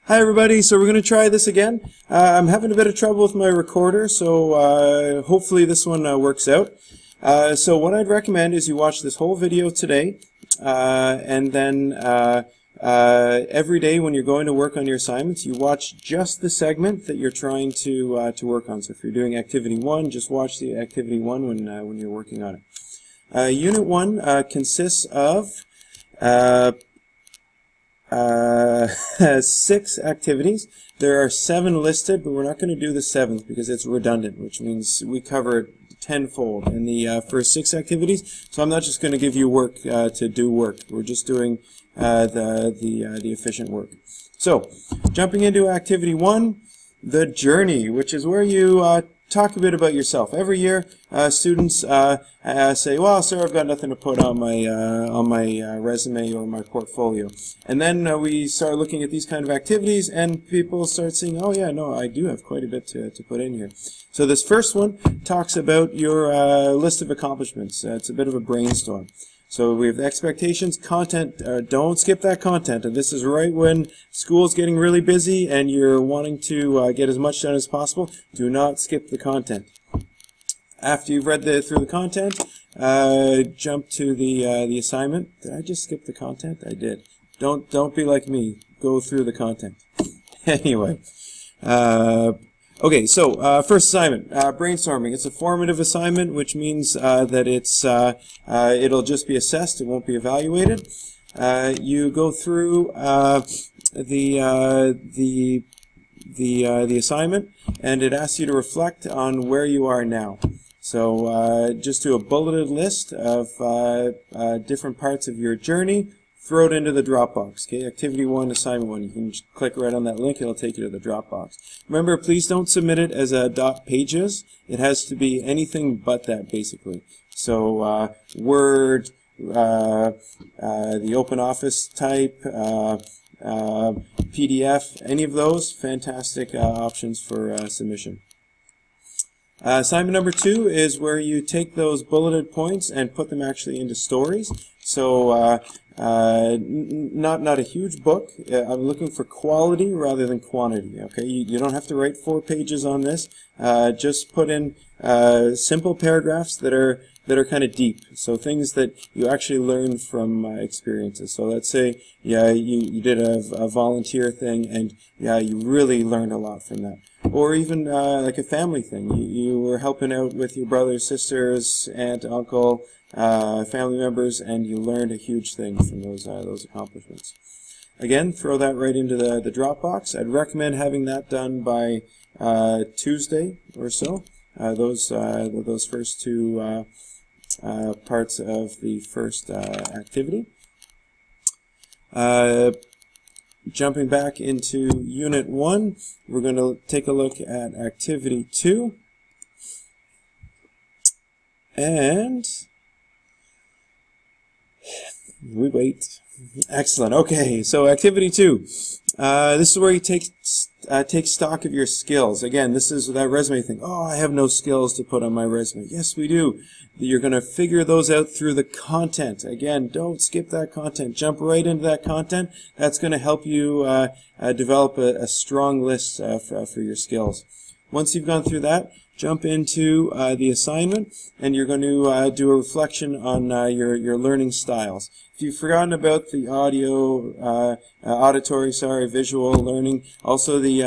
Hi everybody, so we're going to try this again. I'm having a bit of trouble with my recorder, so hopefully this one works out. So what I'd recommend is you watch this whole video today, and then every day when you're going to work on your assignments, you watch just the segment that you're trying to work on. So if you're doing activity 1, just watch the activity 1 when you're working on it. Unit 1 consists of 6 activities. There are 7 listed, but we're not going to do the 7th because it's redundant, which means we cover it tenfold in the first 6 activities. So I'm not just going to give you work to do work. We're just doing the efficient work. So jumping into activity 1, the journey, which is where you talk a bit about yourself. Every year, students say, "Well, sir, I've got nothing to put on my resume or my portfolio." And then we start looking at these kind of activities, and people start saying, "Oh, yeah, no, I do have quite a bit to put in here." So this first one talks about your list of accomplishments. It's a bit of a brainstorm. So we have the expectations, content, don't skip that content. And this is right when school's getting really busy and you're wanting to get as much done as possible. Do not skip the content. After you've read through the content, jump to the assignment. Did I just skip the content? I did. Don't be like me. Go through the content. Anyway. Okay, so first assignment, brainstorming. It's a formative assignment, which means that it'll just be assessed. It won't be evaluated. You go through the assignment, and it asks you to reflect on where you are now. So just do a bulleted list of different parts of your journey. Throw it into the Dropbox. Okay, activity 1, assignment 1. You can just click right on that link. It'll take you to the Dropbox. Remember, please don't submit it as a .pages. It has to be anything but that, basically. So Word, the OpenOffice type, PDF, any of those, fantastic options for submission. Assignment number 2 is where you take those bulleted points and put them actually into stories. So not a huge book. I'm looking for quality rather than quantity. Okay, you don't have to write 4 pages on this. Just put in simple paragraphs that are kind of deep. So things that you actually learn from experiences. So let's say you did a volunteer thing and you really learned a lot from that. Or even like a family thing. You were helping out with your brothers, sisters, aunt, uncle, family members, and you learned a huge thing from those accomplishments. Again, throw that right into the Dropbox. I'd recommend having that done by Tuesday or so. Those first 2 parts of the first activity. Jumping back into Unit 1, we're going to take a look at Activity 2. And we wait. Excellent. Okay, so Activity 2. This is where you take stock of your skills. Again, this is that resume thing. Oh, I have no skills to put on my resume. Yes, we do. You're going to figure those out through the content. Again, don't skip that content. Jump right into that content. That's going to help you develop a strong list for your skills. Once you've gone through that, jump into the assignment, and you're going to do a reflection on your learning styles. If you've forgotten about the auditory, visual learning, also the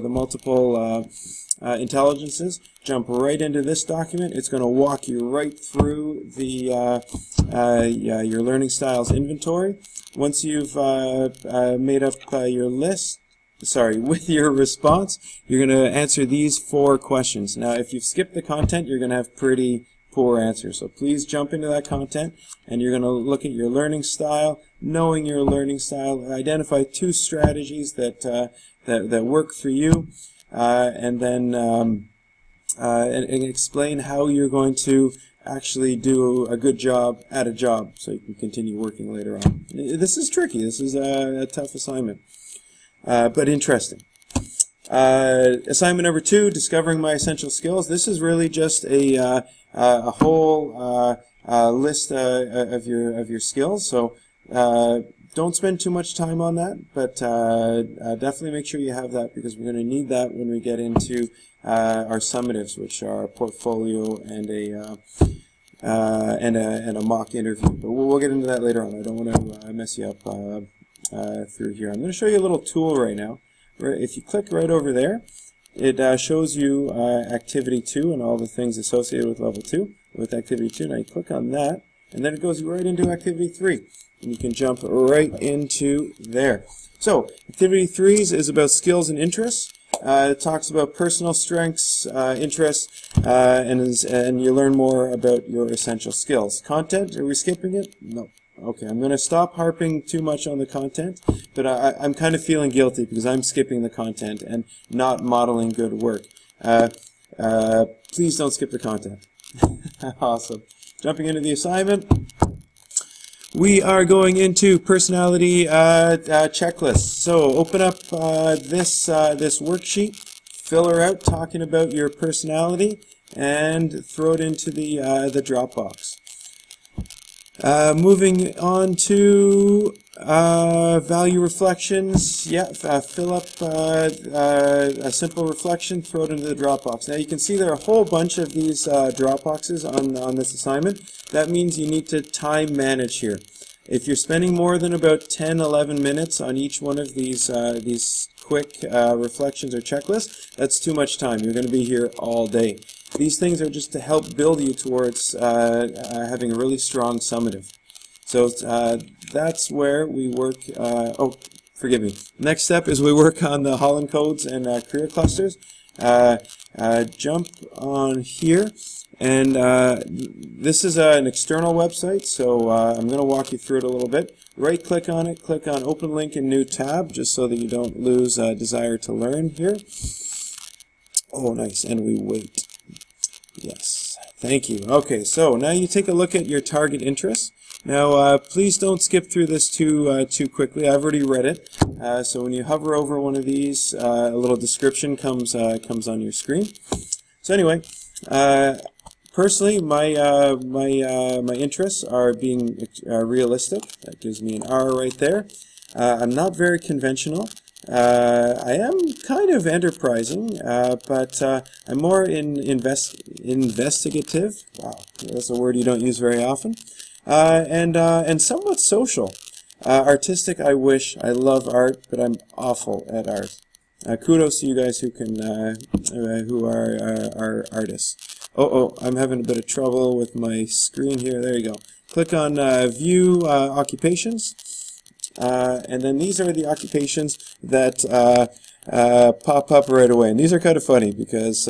multiple intelligences, jump right into this document. It's going to walk you right through the your learning styles inventory. Once you've made up your list, with your response, you're going to answer these 4 questions. Now, if you've skipped the content, you're going to have pretty poor answers. So please jump into that content, and you're going to look at your learning style, knowing your learning style, identify 2 strategies that work for you, and then and explain how you're going to actually do a good job at a job so you can continue working later on. This is tricky. This is a tough assignment. But interesting. Assignment number 2, discovering my essential skills. This is really just a whole list of your skills. So don't don't spend too much time on that, but definitely make sure you have that, because we're going to need that when we get into our summatives, which are a portfolio and a mock interview. But we'll get into that later on. I don't want to mess you up through here. I'm going to show you a little tool right now. If you click right over there, it shows you Activity 2 and all the things associated with Level 2, with Activity 2. Now you click on that, and then it goes right into Activity 3. And you can jump right into there. So, Activity 3 is about skills and interests. It talks about personal strengths, interests, and you learn more about your essential skills. Content, are we skipping it? No. Okay, I'm going to stop harping too much on the content, but I'm kind of feeling guilty because I'm skipping the content and not modeling good work. Please don't skip the content. Awesome. Jumping into the assignment. We are going into personality checklists. So open up this worksheet, fill her out talking about your personality, and throw it into the Dropbox. Moving on to value reflections. Yeah, fill up a simple reflection, throw it into the Dropbox. Now you can see there are a whole bunch of these Dropboxes on this assignment. That means you need to time manage here. If you're spending more than about 10-11 minutes on each one of these quick reflections or checklists, that's too much time. You're going to be here all day. These things are just to help build you towards having a really strong summative. So that's where we work. Oh, forgive me. Next step is we work on the Holland codes and career clusters. Jump on here, and this is an external website, so I'm going to walk you through it a little bit. Right click on it, click on open link in new tab, just so that you don't lose desire to learn here. Oh, nice, and we wait. Yes, thank you. Okay, so now you take a look at your target interests. Now, please don't skip through this too quickly. I've already read it. So when you hover over one of these, a little description comes on your screen. So anyway, personally, my interests are being realistic. That gives me an R right there. I'm not very conventional. I am kind of enterprising, but I'm more investigative. Wow, that's a word you don't use very often. And somewhat social. Artistic, I wish. I love art, but I'm awful at art. Kudos to you guys who can, who are artists. Oh, I'm having a bit of trouble with my screen here. There you go. Click on View Occupations. And then these are the occupations that pop up right away. And these are kind of funny because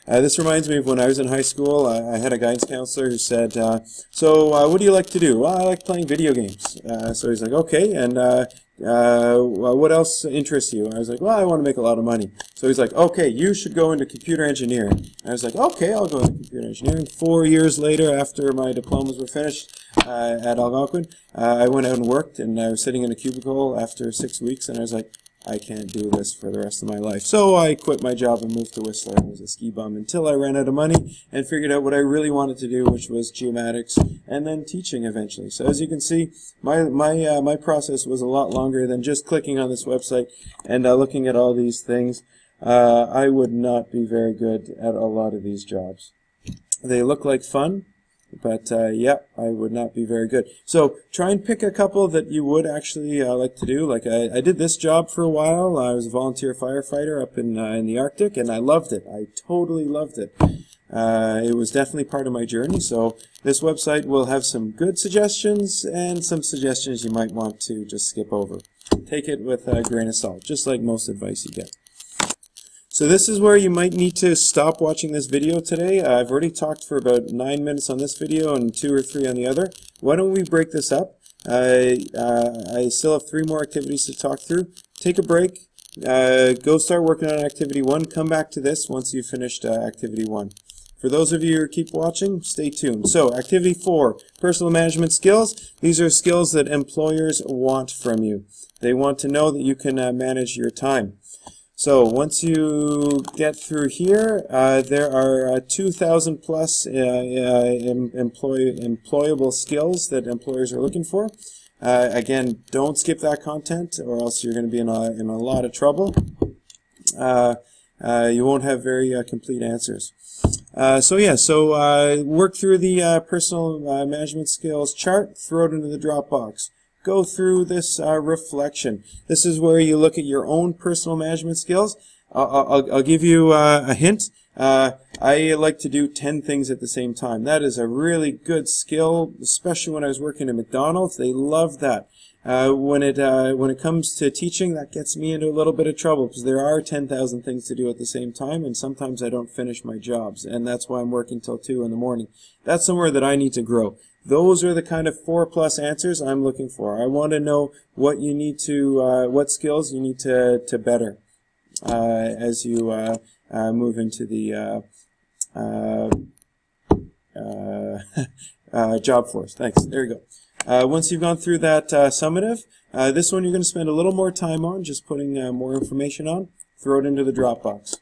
this reminds me of when I was in high school. I had a guidance counselor who said, so what do you like to do? Well, I like playing video games. So he's like, okay, and what else interests you? And I was like, well, I want to make a lot of money. So he's like, okay, you should go into computer engineering. And I was like, okay, I'll go into computer engineering. 4 years later, after my diplomas were finished at Algonquin, I went out and worked, and I was sitting in a cubicle after 6 weeks, and I was like, I can't do this for the rest of my life. So I quit my job and moved to Whistler and was a ski bum until I ran out of money and figured out what I really wanted to do, which was geomatics and then teaching eventually. So as you can see, my process was a lot longer than just clicking on this website and looking at all these things. I would not be very good at a lot of these jobs. They look like fun, but yeah, I would not be very good. So try and pick a couple that you would actually like to do. Like I did this job for a while. I was a volunteer firefighter up in the Arctic, and I loved it. I totally loved it. It was definitely part of my journey. So this website will have some good suggestions and some suggestions you might want to just skip over. Take it with a grain of salt, just like most advice you get. So this is where you might need to stop watching this video today. I've already talked for about 9 minutes on this video and 2 or 3 on the other. Why don't we break this up? I still have 3 more activities to talk through. Take a break. Go start working on activity 1. Come back to this once you've finished activity 1. For those of you who keep watching, stay tuned. So activity 4, personal management skills. These are skills that employers want from you. They want to know that you can manage your time. So once you get through here, there are 2,000 plus employable skills that employers are looking for. Again, don't skip that content, or else you're going to be in a lot of trouble. You won't have very complete answers. So work through the personal management skills chart, throw it into the Dropbox. Go through this reflection. This is where you look at your own personal management skills. I'll give you a hint. I like to do 10 things at the same time. That is a really good skill, especially when I was working at McDonald's. They love that. When it comes to teaching, that gets me into a little bit of trouble because there are 10,000 things to do at the same time, and sometimes I don't finish my jobs, and that's why I'm working till 2 in the morning. That's somewhere that I need to grow. Those are the kind of 4+ answers I'm looking for. I want to know what you need to, what skills you need to better as you move into the job force. Thanks. There you go. Once you've gone through that summative, this one you're going to spend a little more time on, just putting more information on. Throw it into the Dropbox.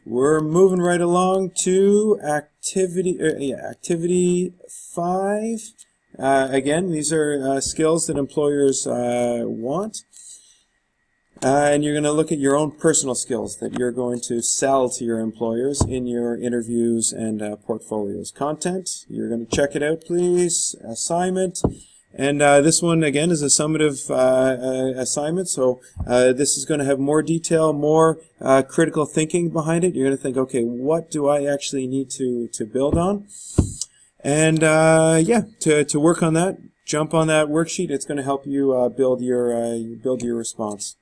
We're moving right along to activity 5. Again, these are skills that employers want. And you're going to look at your own personal skills that you're going to sell to your employers in your interviews and portfolios. Content, you're going to check it out, please. Assignment. And this one, again, is a summative assignment, so this is going to have more detail, more critical thinking behind it. You're going to think, okay, what do I actually need to build on? And yeah, to work on that, jump on that worksheet. It's going to help you build your response.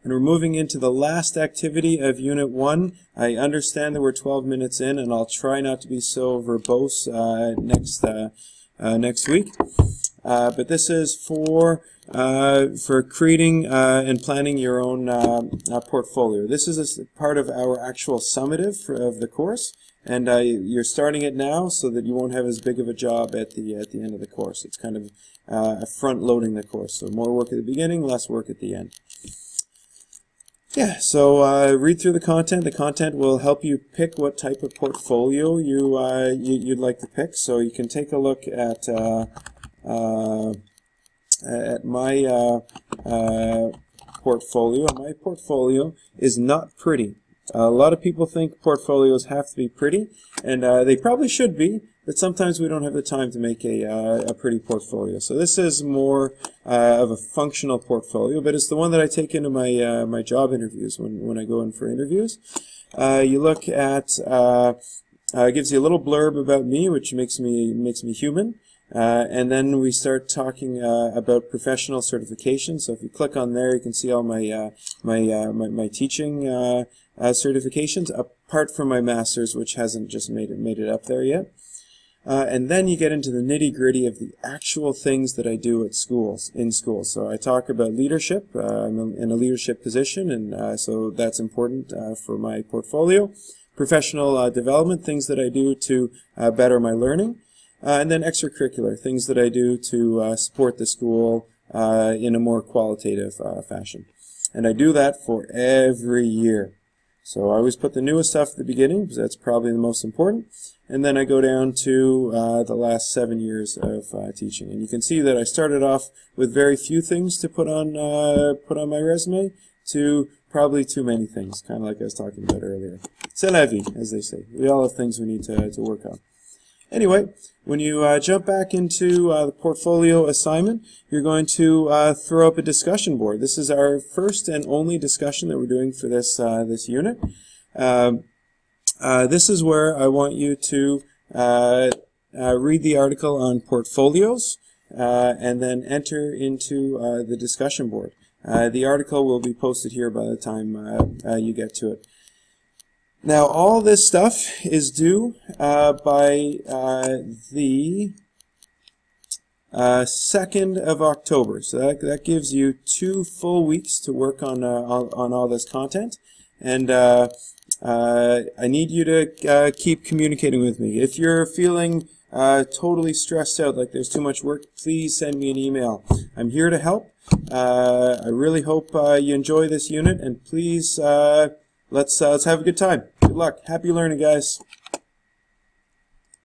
And we're moving into the last activity of Unit 1. I understand that we're 12 minutes in, and I'll try not to be so verbose next week. But this is for creating and planning your own portfolio. This is a part of our actual summative of the course, and you're starting it now so that you won't have as big of a job at the end of the course. It's kind of front-loading the course, so more work at the beginning, less work at the end. Yeah, so read through the content. The content will help you pick what type of portfolio you'd like to pick. So you can take a look at my portfolio. My portfolio is not pretty. A lot of people think portfolios have to be pretty, and they probably should be, but sometimes we don't have the time to make a pretty portfolio. So this is more of a functional portfolio, but it's the one that I take into my my job interviews when I go in for interviews. You look at it gives you a little blurb about me, which makes me human. And then we start talking about professional certification. So if you click on there, you can see all my my teaching certifications, apart from my master's, which hasn't just made it up there yet. And then you get into the nitty-gritty of the actual things that I do at schools, in schools. So I talk about leadership. I'm in a leadership position, and so that's important for my portfolio. Professional development, things that I do to better my learning. And then extracurricular, things that I do to support the school in a more qualitative fashion. And I do that for every year. So I always put the newest stuff at the beginning, because that's probably the most important. And then I go down to the last 7 years of teaching. And you can see that I started off with very few things to put on my resume, to probably too many things, kind of like I was talking about earlier. C'est la vie, as they say. We all have things we need to work on. Anyway, when you jump back into the portfolio assignment, you're going to throw up a discussion board. This is our first and only discussion that we're doing for this this unit. This is where I want you to read the article on portfolios and then enter into the discussion board. The article will be posted here by the time you get to it. Now, all this stuff is due by the 2nd of October. So that gives you 2 full weeks to work on all this content. And I need you to keep communicating with me. If you're feeling totally stressed out, like there's too much work, please send me an email. I'm here to help. I really hope you enjoy this unit, and please let's have a good time. Good luck. Happy learning, guys.